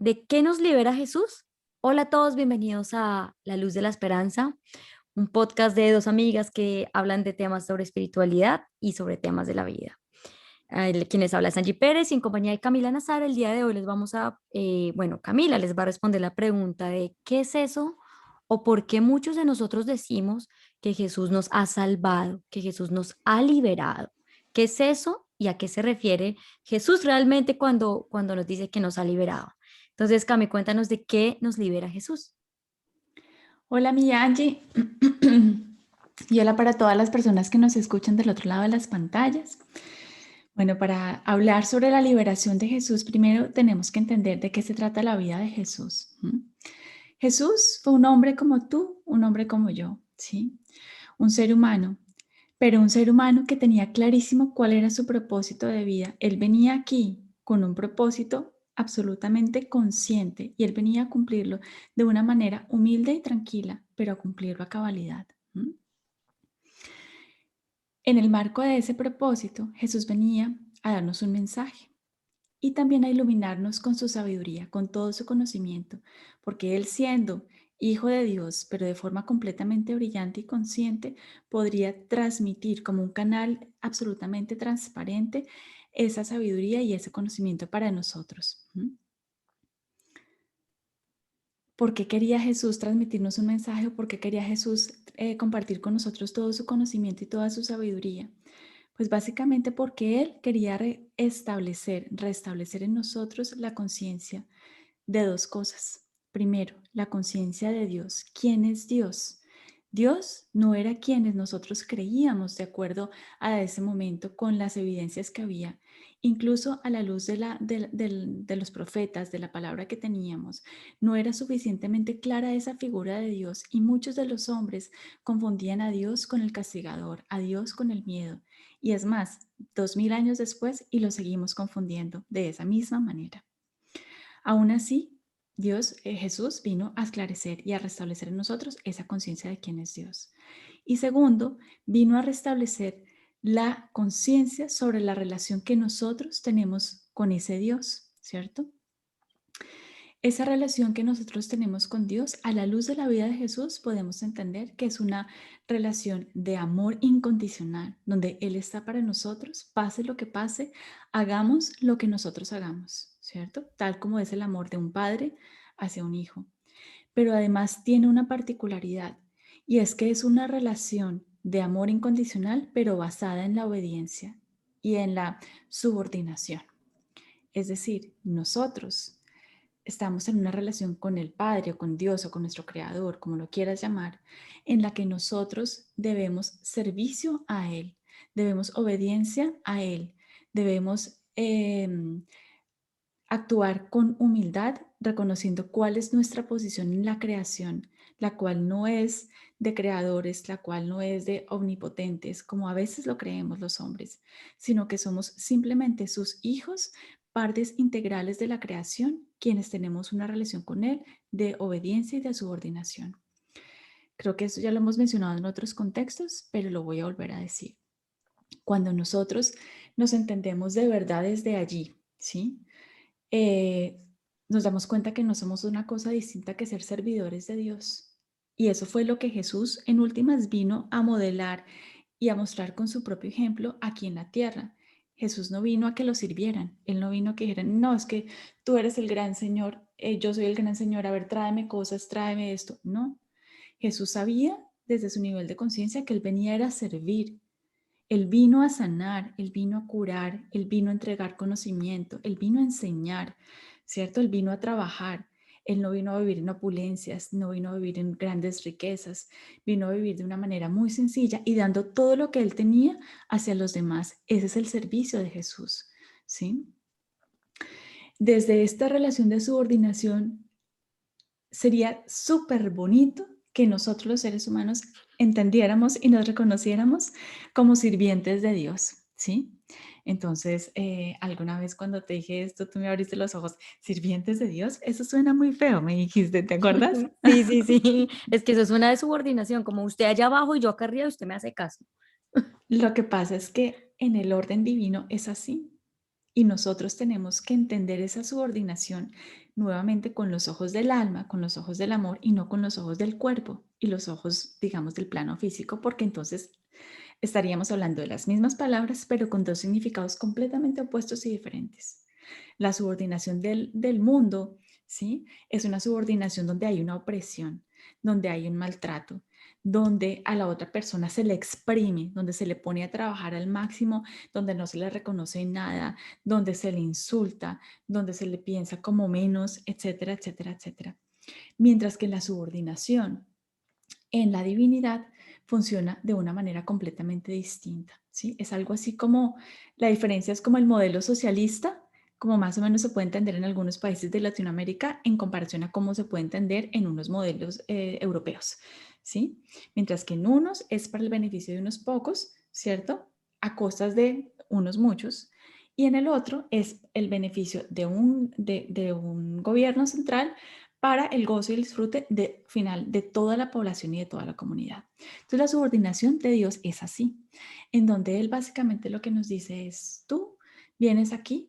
¿De qué nos libera Jesús? Hola a todos, bienvenidos a La Luz de la Esperanza, un podcast de dos amigas que hablan de temas sobre espiritualidad y sobre temas de la vida. Quienes habla es Angie Pérez y en compañía de Camila Nazar, el día de hoy les vamos a, Camila les va a responder la pregunta de ¿qué es eso? O por qué muchos de nosotros decimos que Jesús nos ha salvado, que Jesús nos ha liberado. ¿Qué es eso y a qué se refiere Jesús realmente cuando nos dice que nos ha liberado? Entonces, Cami, cuéntanos de qué nos libera Jesús. Hola, mi Angie. Y hola para todas las personas que nos escuchan del otro lado de las pantallas. Bueno, para hablar sobre la liberación de Jesús, primero tenemos que entender de qué se trata la vida de Jesús. Jesús fue un hombre como tú, un hombre como yo, ¿sí? Un ser humano, pero un ser humano que tenía clarísimo cuál era su propósito de vida. Él venía aquí con un propósito absolutamente consciente y él venía a cumplirlo de una manera humilde y tranquila, pero a cumplirlo a cabalidad. En el marco de ese propósito, Jesús venía a darnos un mensaje y también a iluminarnos con su sabiduría, con todo su conocimiento, porque Él siendo Hijo de Dios, pero de forma completamente brillante y consciente, podría transmitir como un canal absolutamente transparente esa sabiduría y ese conocimiento para nosotros. ¿Por qué quería Jesús transmitirnos un mensaje o por qué quería Jesús compartir con nosotros todo su conocimiento y toda su sabiduría? Pues básicamente porque Él quería restablecer en nosotros la conciencia de dos cosas. Primero, la conciencia de Dios. ¿Quién es Dios? Dios no era quienes nosotros creíamos de acuerdo a ese momento con las evidencias que había, incluso a la luz de los profetas, de la palabra que teníamos. No era suficientemente clara esa figura de Dios y muchos de los hombres confundían a Dios con el castigador, a Dios con el miedo. Y es más, 2000 años después y lo seguimos confundiendo de esa misma manera. Aún así, Jesús vino a esclarecer y a restablecer en nosotros esa conciencia de quién es Dios. Y segundo, vino a restablecer la conciencia sobre la relación que nosotros tenemos con ese Dios, ¿cierto? Esa relación que nosotros tenemos con Dios, a la luz de la vida de Jesús, podemos entender que es una relación de amor incondicional, donde Él está para nosotros, pase lo que pase, hagamos lo que nosotros hagamos, ¿cierto? Tal como es el amor de un padre hacia un hijo. Pero además tiene una particularidad, y es que es una relación de amor incondicional, pero basada en la obediencia y en la subordinación. Es decir, nosotros estamos en una relación con el Padre o con Dios o con nuestro Creador, como lo quieras llamar, en la que nosotros debemos servicio a Él, debemos obediencia a Él, debemos actuar con humildad, reconociendo cuál es nuestra posición en la creación, la cual no es de creadores, la cual no es de omnipotentes, como a veces lo creemos los hombres, sino que somos simplemente sus hijos, partes integrales de la creación, quienes tenemos una relación con Él de obediencia y de subordinación. Creo que eso ya lo hemos mencionado en otros contextos, pero lo voy a volver a decir. Cuando nosotros nos entendemos de verdad desde allí, ¿sí? eh, nos damos cuenta que no somos una cosa distinta que ser servidores de Dios. Y eso fue lo que Jesús en últimas vino a modelar y a mostrar con su propio ejemplo aquí en la tierra. Jesús no vino a que lo sirvieran, Él no vino a que dijeran, no, es que tú eres el gran Señor, yo soy el gran Señor, a ver, tráeme cosas, tráeme esto. No, Jesús sabía desde su nivel de conciencia que Él venía era a servir. Él vino a sanar, Él vino a curar, Él vino a entregar conocimiento, Él vino a enseñar, ¿cierto? Él vino a trabajar. Él no vino a vivir en opulencias, no vino a vivir en grandes riquezas, vino a vivir de una manera muy sencilla y dando todo lo que Él tenía hacia los demás. Ese es el servicio de Jesús, ¿sí? Desde esta relación de subordinación, sería súper bonito que nosotros los seres humanos entendiéramos y nos reconociéramos como sirvientes de Dios, ¿sí? Entonces, alguna vez cuando te dije esto, tú me abriste los ojos, sirvientes de Dios, eso suena muy feo, me dijiste, ¿te acuerdas? Sí, sí, sí. Es que eso es una de subordinación, como usted allá abajo y yo acá arriba y usted me hace caso. Lo que pasa es que en el orden divino es así y nosotros tenemos que entender esa subordinación, nuevamente con los ojos del alma, con los ojos del amor y no con los ojos del cuerpo y los ojos, digamos, del plano físico, porque entonces estaríamos hablando de las mismas palabras, pero con dos significados completamente opuestos y diferentes. La subordinación del mundo, ¿sí? Es una subordinación donde hay una opresión, donde hay un maltrato, donde a la otra persona se le exprime, donde se le pone a trabajar al máximo, donde no se le reconoce nada, donde se le insulta, donde se le piensa como menos, etcétera, etcétera, etcétera. Mientras que la subordinación en la divinidad funciona de una manera completamente distinta, ¿sí? Es algo así como, la diferencia es como el modelo socialista, como más o menos se puede entender en algunos países de Latinoamérica en comparación a cómo se puede entender en unos modelos europeos, ¿sí? Mientras que en unos es para el beneficio de unos pocos, ¿cierto? A costas de unos muchos, y en el otro es el beneficio de un gobierno central para el gozo y el disfrute final de toda la población y de toda la comunidad. Entonces la subordinación de Dios es así, en donde Él básicamente lo que nos dice es, tú vienes aquí,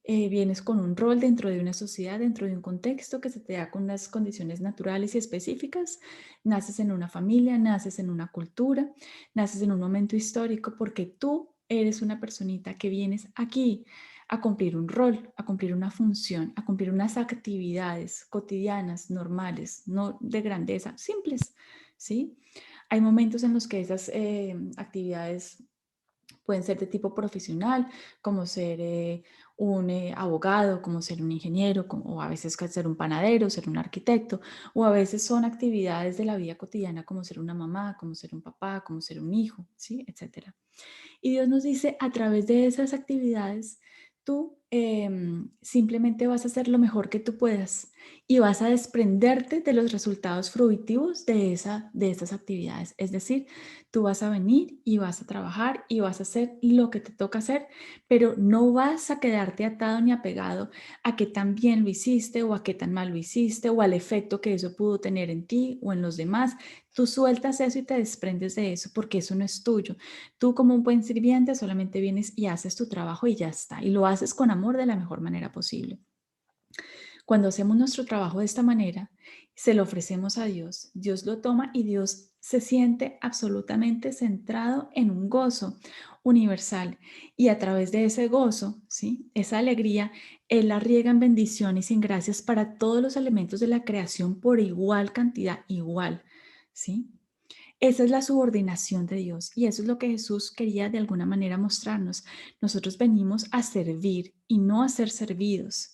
vienes con un rol dentro de una sociedad, dentro de un contexto que se te da con unas condiciones naturales y específicas, naces en una familia, naces en una cultura, naces en un momento histórico porque tú eres una personita que vienes aquí a cumplir un rol, a cumplir una función, a cumplir unas actividades cotidianas, normales, no de grandeza, simples, ¿sí? Hay momentos en los que esas actividades pueden ser de tipo profesional, como ser un abogado, como ser un ingeniero, o a veces ser un panadero, ser un arquitecto, o a veces son actividades de la vida cotidiana, como ser una mamá, como ser un papá, como ser un hijo, ¿sí? Etcétera. Y Dios nos dice, a través de esas actividades, tú simplemente vas a hacer lo mejor que tú puedas y vas a desprenderte de los resultados fruitivos de esas actividades. Es decir, tú vas a venir y vas a trabajar y vas a hacer lo que te toca hacer, pero no vas a quedarte atado ni apegado a qué tan bien lo hiciste o a qué tan mal lo hiciste o al efecto que eso pudo tener en ti o en los demás. Tú sueltas eso y te desprendes de eso porque eso no es tuyo. Tú como un buen sirviente solamente vienes y haces tu trabajo y ya está. Y lo haces con amor de la mejor manera posible. Cuando hacemos nuestro trabajo de esta manera, se lo ofrecemos a Dios. Dios lo toma y Dios se siente absolutamente centrado en un gozo universal. Y a través de ese gozo, ¿sí? Esa alegría, Él la riega en bendiciones y en gracias para todos los elementos de la creación por igual cantidad, igual, ¿sí? Esa es la subordinación de Dios y eso es lo que Jesús quería de alguna manera mostrarnos. Nosotros venimos a servir y no a ser servidos.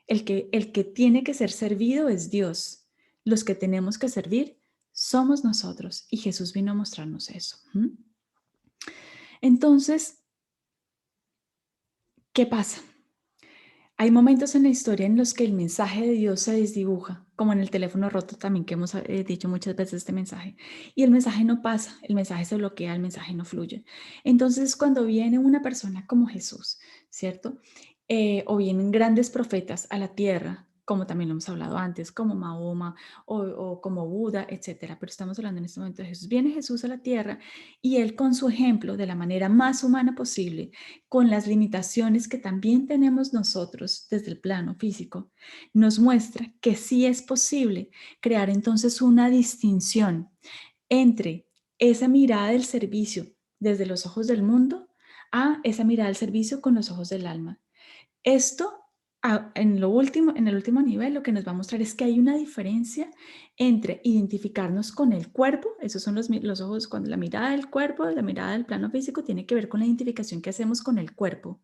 El que tiene que ser servido es Dios. Los que tenemos que servir somos nosotros y Jesús vino a mostrarnos eso. Entonces, ¿qué pasa? Hay momentos en la historia en los que el mensaje de Dios se desdibuja, como en el teléfono roto también, que hemos dicho muchas veces este mensaje, y el mensaje no pasa, el mensaje se bloquea, el mensaje no fluye. Entonces, cuando viene una persona como Jesús, ¿cierto? O vienen grandes profetas a la tierra, como también lo hemos hablado antes, como Mahoma o como Buda, etcétera. Pero estamos hablando en este momento de Jesús. Viene Jesús a la tierra y él con su ejemplo, de la manera más humana posible, con las limitaciones que también tenemos nosotros desde el plano físico, nos muestra que sí es posible crear entonces una distinción entre esa mirada del servicio desde los ojos del mundo a esa mirada del servicio con los ojos del alma. Esto, en el último nivel, lo que nos va a mostrar es que hay una diferencia entre identificarnos con el cuerpo, esos son los ojos, cuando la mirada del cuerpo, la mirada del plano físico tiene que ver con la identificación que hacemos con el cuerpo,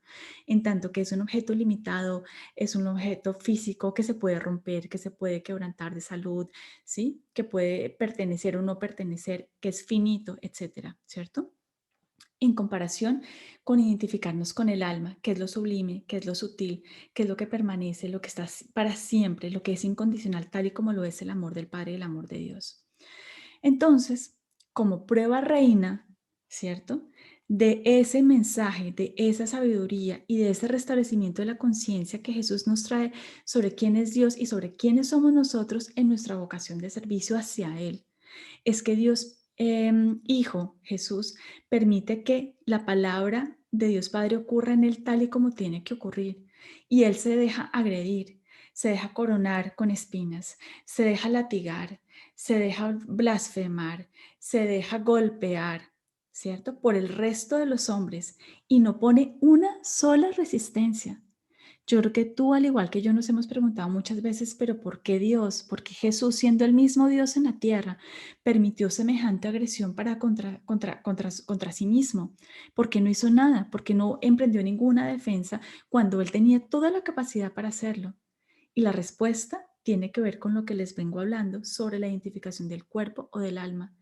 en tanto que es un objeto limitado, es un objeto físico que se puede romper, que se puede quebrantar de salud, ¿sí? Que puede pertenecer o no pertenecer, que es finito, etcétera, ¿cierto? En comparación con identificarnos con el alma, que es lo sublime, que es lo sutil, que es lo que permanece, lo que está para siempre, lo que es incondicional, tal y como lo es el amor del Padre y el amor de Dios. Entonces, como prueba reina, ¿cierto? De ese mensaje, de esa sabiduría y de ese restablecimiento de la conciencia que Jesús nos trae sobre quién es Dios y sobre quiénes somos nosotros en nuestra vocación de servicio hacia Él, es que Dios, Hijo Jesús, permite que la palabra de Dios Padre ocurra en Él tal y como tiene que ocurrir. Y Él se deja agredir, se deja coronar con espinas, se deja latigar, se deja blasfemar, se deja golpear, ¿cierto? Por el resto de los hombres y no pone una sola resistencia. Yo creo que tú, al igual que yo, nos hemos preguntado muchas veces, pero ¿por qué Dios? ¿Por qué Jesús, siendo el mismo Dios en la tierra, permitió semejante agresión para contra sí mismo? ¿Por qué no hizo nada? ¿Por qué no emprendió ninguna defensa cuando él tenía toda la capacidad para hacerlo? Y la respuesta tiene que ver con lo que les vengo hablando sobre la identificación del cuerpo o del alma,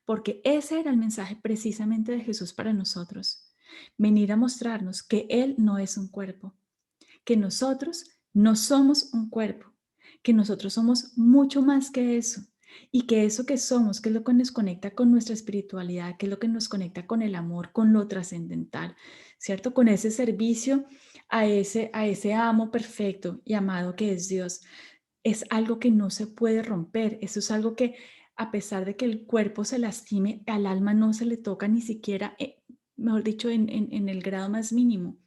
porque ese era el mensaje precisamente de Jesús para nosotros, venir a mostrarnos que Él no es un cuerpo, que nosotros no somos un cuerpo, que nosotros somos mucho más que eso y que eso que somos, que es lo que nos conecta con nuestra espiritualidad, que es lo que nos conecta con el amor, con lo trascendental, ¿cierto? Con ese servicio a ese amo perfecto y amado que es Dios. Es algo que no se puede romper, eso es algo que a pesar de que el cuerpo se lastime, al alma no se le toca ni siquiera, mejor dicho, en el grado más mínimo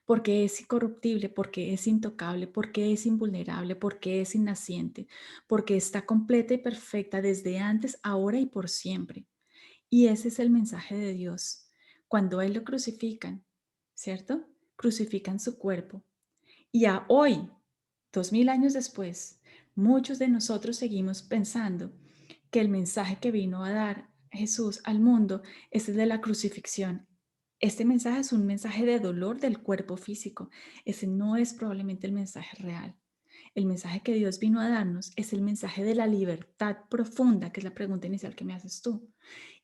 porque es incorruptible, porque es intocable, porque es invulnerable, porque es innaciente, porque está completa y perfecta desde antes, ahora y por siempre. Y ese es el mensaje de Dios. Cuando a Él lo crucifican, ¿cierto? Crucifican su cuerpo. Y a hoy, 2000 años después, muchos de nosotros seguimos pensando que el mensaje que vino a dar Jesús al mundo es el de la crucifixión. Este mensaje es un mensaje de dolor del cuerpo físico. Ese no es probablemente el mensaje real. El mensaje que Dios vino a darnos es el mensaje de la libertad profunda, que es la pregunta inicial que me haces tú.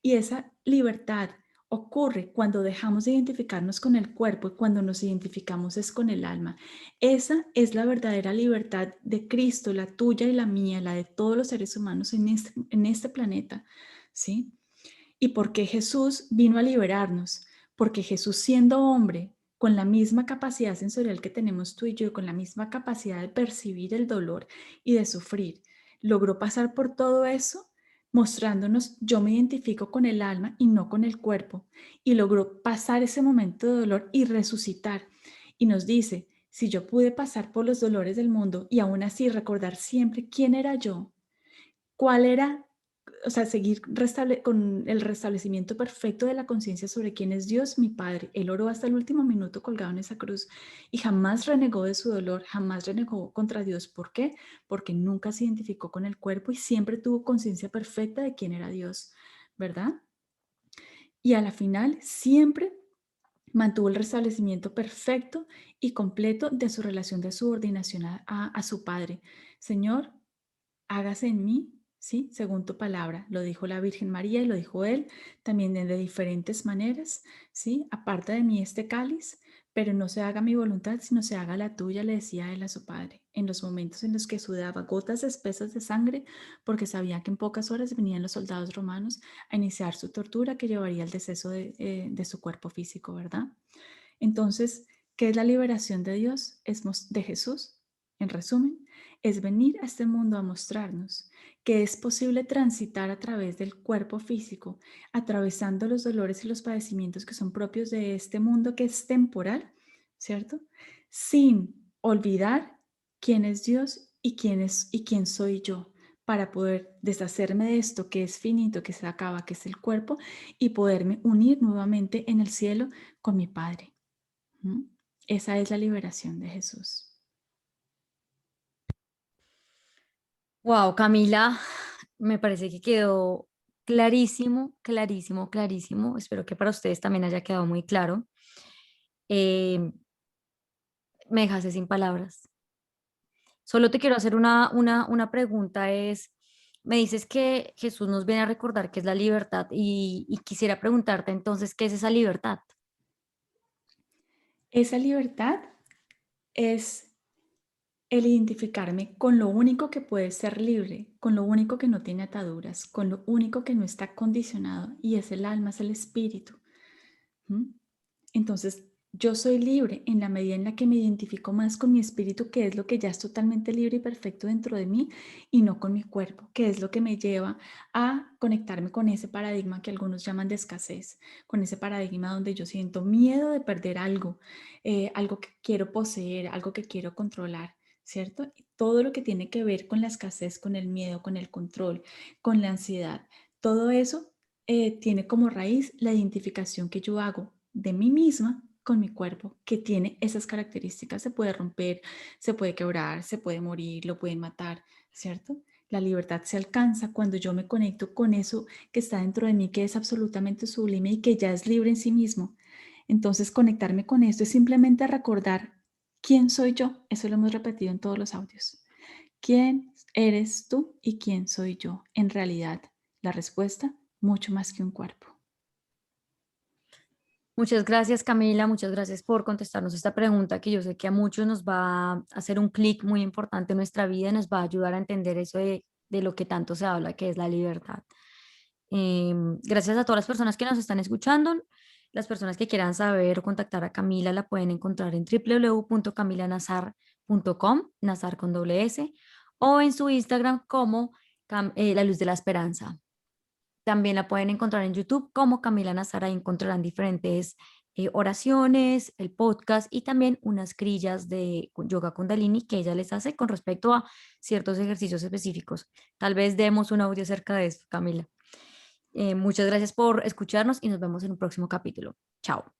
Y esa libertad ocurre cuando dejamos de identificarnos con el cuerpo y cuando nos identificamos es con el alma. Esa es la verdadera libertad de Cristo, la tuya y la mía, la de todos los seres humanos en este planeta, ¿sí? ¿Y por qué Jesús vino a liberarnos? Porque Jesús, siendo hombre, con la misma capacidad sensorial que tenemos tú y yo, con la misma capacidad de percibir el dolor y de sufrir, logró pasar por todo eso mostrándonos, yo me identifico con el alma y no con el cuerpo, y logró pasar ese momento de dolor y resucitar. Y nos dice, si yo pude pasar por los dolores del mundo y aún así recordar siempre quién era yo, cuál era, o sea, seguir con el restablecimiento perfecto de la conciencia sobre quién es Dios, mi Padre. Él oró hasta el último minuto colgado en esa cruz y jamás renegó de su dolor, jamás renegó contra Dios. ¿Por qué? Porque nunca se identificó con el cuerpo y siempre tuvo conciencia perfecta de quién era Dios, ¿verdad? Y a la final siempre mantuvo el restablecimiento perfecto y completo de su relación de subordinación a su Padre. Señor, hágase en mí, ¿sí? Según tu palabra. Lo dijo la Virgen María y lo dijo él también de diferentes maneras, ¿sí? Aparta de mí este cáliz, pero no se haga mi voluntad, sino se haga la tuya, le decía él a su padre, en los momentos en los que sudaba gotas espesas de sangre, porque sabía que en pocas horas venían los soldados romanos a iniciar su tortura que llevaría al deceso de su cuerpo físico, ¿verdad? Entonces, ¿qué es la liberación de Dios? De Jesús, en resumen, es venir a este mundo a mostrarnos que es posible transitar a través del cuerpo físico, atravesando los dolores y los padecimientos que son propios de este mundo que es temporal, ¿cierto? Sin olvidar quién es Dios y quién soy yo, para poder deshacerme de esto que es finito, que se acaba, que es el cuerpo, y poderme unir nuevamente en el cielo con mi Padre. ¿Mm? Esa es la liberación de Jesús. Wow, Camila, me parece que quedó clarísimo, clarísimo, clarísimo. Espero que para ustedes también haya quedado muy claro. Eh, Me dejaste sin palabras. Solo te quiero hacer una pregunta, me dices que Jesús nos viene a recordar qué es la libertad y quisiera preguntarte entonces, ¿qué es esa libertad? Esa libertad es el identificarme con lo único que puede ser libre, con lo único que no tiene ataduras, con lo único que no está condicionado, y es el alma, es el espíritu. ¿Mm? Entonces, yo soy libre en la medida en la que me identifico más con mi espíritu, que es lo que ya es totalmente libre y perfecto dentro de mí, y no con mi cuerpo, que es lo que me lleva a conectarme con ese paradigma que algunos llaman de escasez, con ese paradigma donde yo siento miedo de perder algo, algo que quiero poseer, algo que quiero controlar, ¿cierto? Y todo lo que tiene que ver con la escasez, con el miedo, con el control, con la ansiedad, todo eso tiene como raíz la identificación que yo hago de mí misma con mi cuerpo, que tiene esas características. Se puede romper, se puede quebrar, se puede morir, lo pueden matar, ¿cierto? La libertad se alcanza cuando yo me conecto con eso que está dentro de mí, que es absolutamente sublime y que ya es libre en sí mismo. Entonces, conectarme con esto es simplemente recordar quién soy yo. Eso lo hemos repetido en todos los audios. ¿Quién eres tú y quién soy yo? En realidad, la respuesta, mucho más que un cuerpo. Muchas gracias, Camila. Muchas gracias por contestarnos esta pregunta que yo sé que a muchos nos va a hacer un clic muy importante en nuestra vida, nos va a ayudar a entender eso de lo que tanto se habla, que es la libertad. Gracias a todas las personas que nos están escuchando. Las personas que quieran saber o contactar a Camila la pueden encontrar en www.camilanazar.com, Nazar con doble S, o en su Instagram como La Luz de la Esperanza. También la pueden encontrar en YouTube como Camila Nazar. Ahí encontrarán diferentes oraciones, el podcast y también unas grillas de yoga kundalini que ella les hace con respecto a ciertos ejercicios específicos. Tal vez demos un audio acerca de eso, Camila. Muchas gracias por escucharnos y nos vemos en un próximo capítulo. Chao.